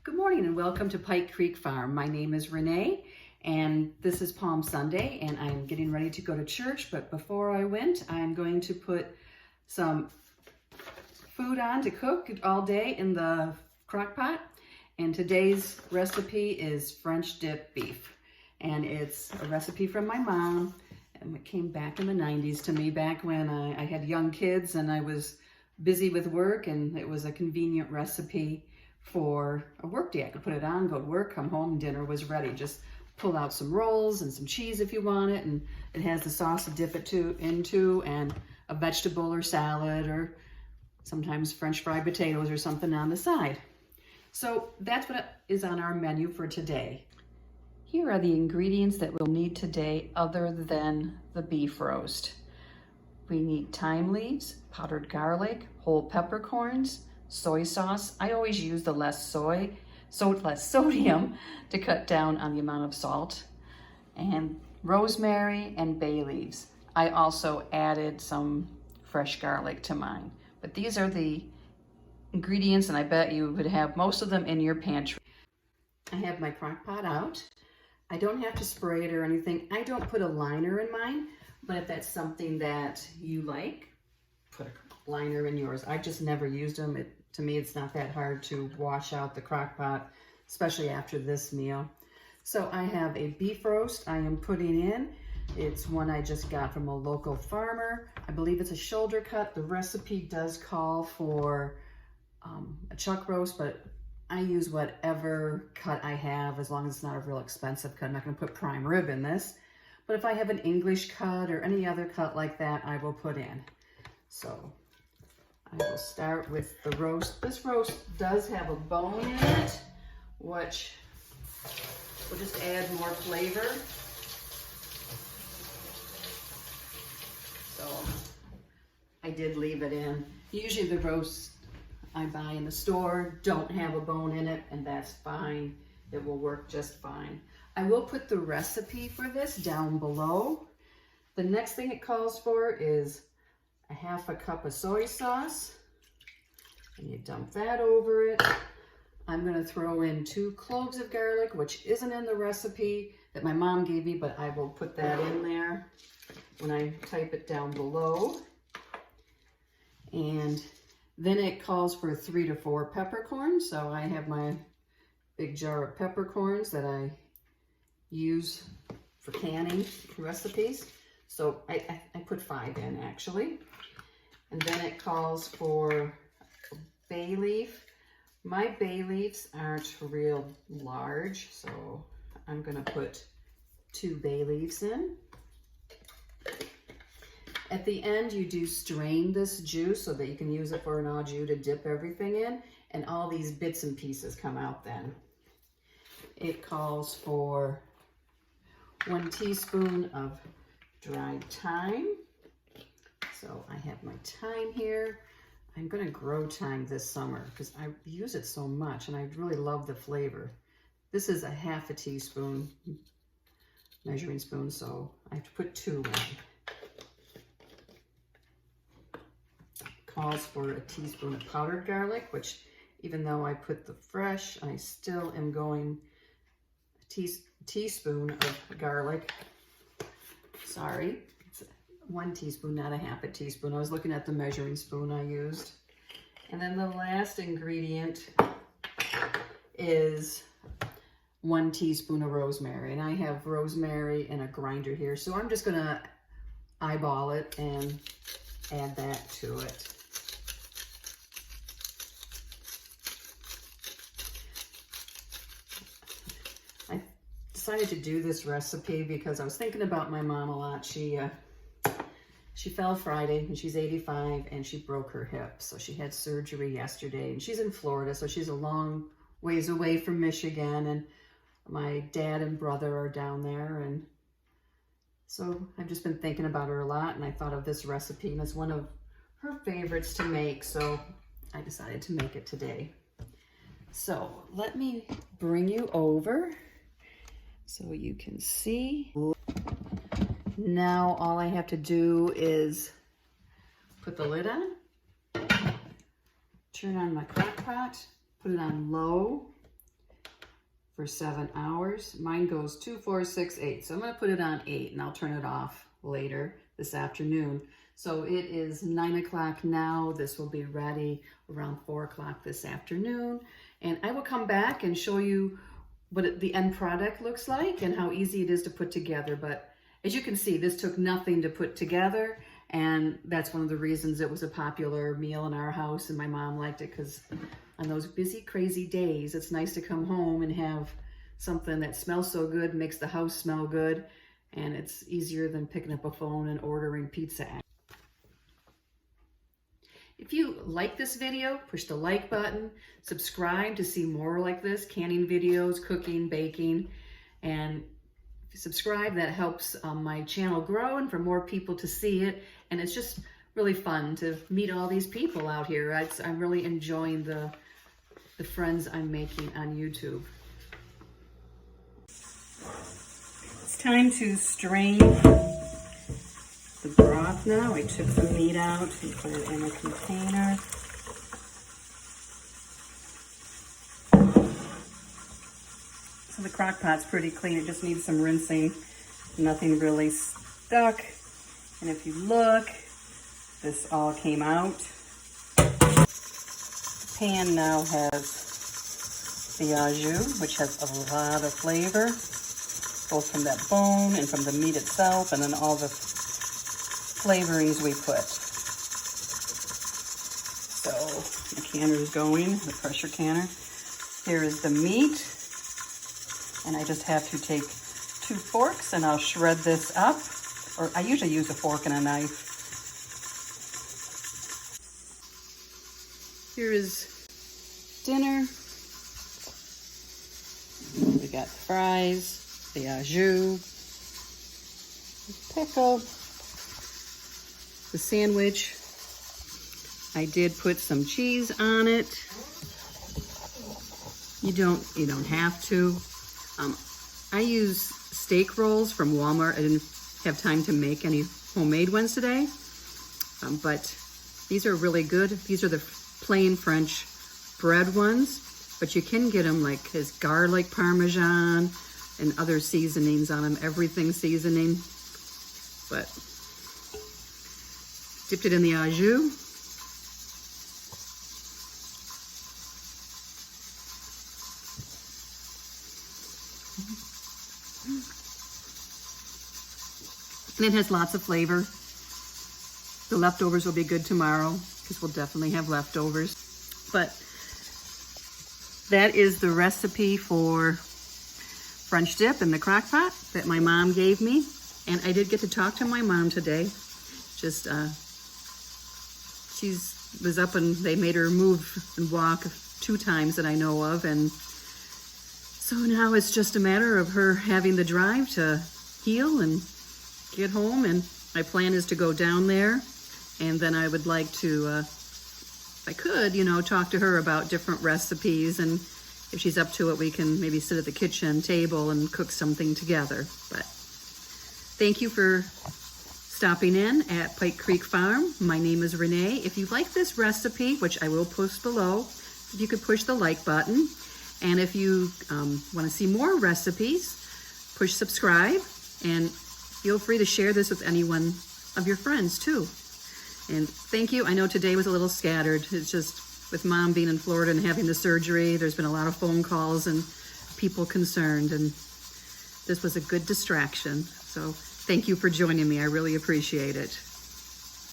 Good morning and welcome to Pike Creek Farm. My name is Renee and this is Palm Sunday and I'm getting ready to go to church, but before I went, I'm going to put some food on to cook all day in the crock pot. And today's recipe is French dip beef. And it's a recipe from my mom, and it came back in the 90s to me, back when I had young kids and I was busy with work, and it was a convenient recipe for a work day. I could put it on, go to work, come home, dinner was ready. Just pull out some rolls and some cheese if you want it, and it has the sauce to dip it into, and a vegetable or salad, or sometimes French fried potatoes or something on the side. So that's what is on our menu for today. Here are the ingredients that we'll need today other than the beef roast. We need thyme leaves, powdered garlic, whole peppercorns, soy sauce. I always use the less sodium to cut down on the amount of salt, and rosemary and bay leaves. I also added some fresh garlic to mine. But these are the ingredients, and I bet you would have most of them in your pantry. I have my crock pot out. I don't have to spray it or anything. I don't put a liner in mine, but if that's something that you like, put a liner in yours. I've just never used them. To me, it's not that hard to wash out the crock pot, especially after this meal. So I have a beef roast I am putting in. It's one I just got from a local farmer. I believe it's a shoulder cut. The recipe does call for a chuck roast, but I use whatever cut I have, as long as it's not a real expensive cut. I'm not going to put prime rib in this, but if I have an English cut or any other cut like that, I will put in. So I will start with the roast. This roast does have a bone in it, which will just add more flavor. So I did leave it in. Usually the roasts I buy in the store don't have a bone in it, and that's fine. It will work just fine. I will put the recipe for this down below. The next thing it calls for is a half a cup of soy sauce, and you dump that over it. I'm going to throw in 2 cloves of garlic, which isn't in the recipe that my mom gave me, but I will put that in there when I type it down below. And then it calls for 3 to 4 peppercorns. So I have my big jar of peppercorns that I use for canning recipes. So I put 5 in actually. And then it calls for a bay leaf. My bay leaves aren't real large, so I'm gonna put 2 bay leaves in. At the end, you do strain this juice so that you can use it for an au jus to dip everything in, and all these bits and pieces come out then. It calls for 1 teaspoon of dried thyme. So I have my thyme here. I'm gonna grow thyme this summer because I use it so much and I really love the flavor. This is a half a teaspoon measuring spoon, so I have to put 2 in. Calls for a teaspoon of powdered garlic, which even though I put the fresh, I still am going a teaspoon of garlic. Sorry, it's 1 teaspoon, not a half a teaspoon. I was looking at the measuring spoon I used. And then the last ingredient is 1 teaspoon of rosemary. And I have rosemary in a grinder here, so I'm just gonna eyeball it and add that to it. Decided to do this recipe because I was thinking about my mom a lot. She fell Friday and she's 85 and she broke her hip. So she had surgery yesterday, and she's in Florida, so she's a long ways away from Michigan, and my dad and brother are down there, and so I've just been thinking about her a lot, and I thought of this recipe, and it's one of her favorites to make, so I decided to make it today. So let me bring you over so you can see. Now all I have to do is put the lid on, turn on my crock pot, put it on low, for 7 hours. Mine goes 2, 4, 6, 8. So I'm gonna put it on 8 and I'll turn it off later this afternoon. So it is 9 o'clock now. This will be ready around 4 o'clock this afternoon. And I will come back and show you what the end product looks like and how easy it is to put together. But as you can see, this took nothing to put together. And that's one of the reasons it was a popular meal in our house, and my mom liked it, because on those busy, crazy days, it's nice to come home and have something that smells so good, makes the house smell good, and it's easier than picking up a phone and ordering pizza. If you like this video, push the like button, subscribe to see more like this, canning videos, cooking, baking, and if you subscribe, that helps my channel grow and for more people to see it. And it's just really fun to meet all these people out here. I'm really enjoying the friends I'm making on YouTube. It's time to strain the broth now. I took the meat out and put it in a container. So the crock pot's pretty clean. It just needs some rinsing. Nothing really stuck. And if you look, this all came out. The pan now has the au jus, which has a lot of flavor, both from that bone and from the meat itself, and then all the flavorings we put. So the canner is going, the pressure canner. Here is the meat, and I just have to take 2 forks and I'll shred this up, or I usually use a fork and a knife. Here is dinner. We got fries, the au jus, pickle, the sandwich. I did put some cheese on it. You don't have to. I use steak rolls from Walmart. I didn't have time to make any homemade ones today, but these are really good. These are the plain French bread ones, but you can get them like as garlic parmesan and other seasonings on them, everything seasoning. But dipped it in the au jus. And it has lots of flavor. The leftovers will be good tomorrow, because we'll definitely have leftovers. But that is the recipe for French dip in the crock pot that my mom gave me. And I did get to talk to my mom today. Just, she was up and they made her move and walk 2 times that I know of. And so now it's just a matter of her having the drive to heal and get home. And my plan is to go down there, and then I would like to, if I could, talk to her about different recipes, and if she's up to it, we can maybe sit at the kitchen table and cook something together. But thank you for stopping in at Pike Creek Farm. My name is Renee. If you like this recipe, which I will post below, if you could push the like button, and if you want to see more recipes, push subscribe, and feel free to share this with anyone of your friends too. And thank you. I know today was a little scattered. It's just with Mom being in Florida and having the surgery, there's been a lot of phone calls and people concerned, and this was a good distraction. So thank you for joining me. I really appreciate it.